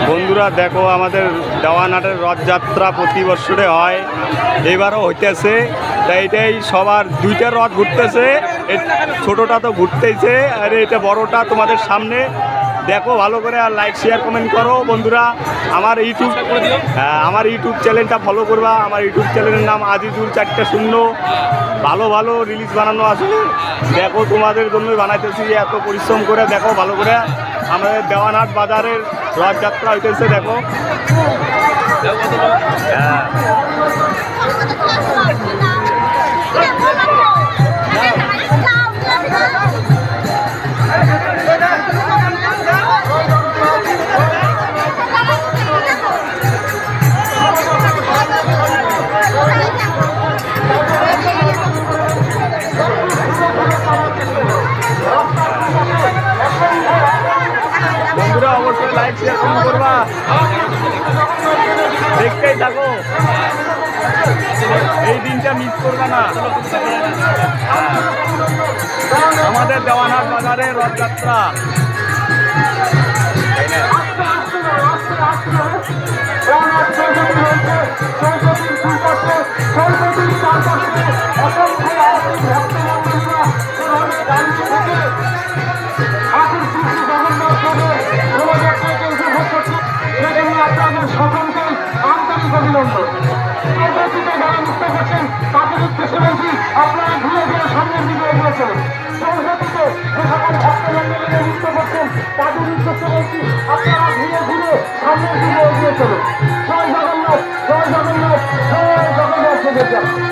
বন্ধুরা দেখো, আমাদের দেওয়ানহাটের রথযাত্রা প্রতি বছরে হয়, এবারও হইতেছে। তাই এটাই সবার দুইটা রথ ঘুরতেছে, ছোটোটা তো ঘুরতেইছে, আর এটা বড়টা তোমাদের সামনে। দেখো ভালো করে, আর লাইক শেয়ার কমেন্ট করো বন্ধুরা। আমার ইউটিউব চ্যানেলটা ফলো করবা। আমার ইউটিউব চ্যানেলের নাম আজিজুল 4-0। ভালো ভালো রিলিজ বানানো আছে। দেখো তোমাদের জন্যই বানাইতেছি, এত পরিশ্রম করে। দেখো ভালো করে, আমাদের দেওয়ানহাট বাজারের রথযাত্রা হইতেছে। দেখো বন্ধুরা, অবশ্যই লাইক শেয়ার কমেন্ট করবা, দেখতেই থাকো, এই দিনটা মিস করবা না। আমাদের দেওয়ানহাট বাজারের রথযাত্রা। সকলকেই আন্তরিক অভিনন্দন। যারা মুক্ত করছেন তাদের উদ্দেশ্যে বলছি, আপনারা ধীরে ধীরে সামনের দিকে এগিয়ে চলুন। সরস্বতীতে যে সকল ভক্তমন্ডলীরা মুক্ত করছেন তাদের উদ্দেশ্যে বলছি, আপনারা ধীরে ধীরে সামনের দিকে এগিয়ে চলুন। জয় জগন্নাথ, জয় জগন্নাথ, জয় জগন্নাথ।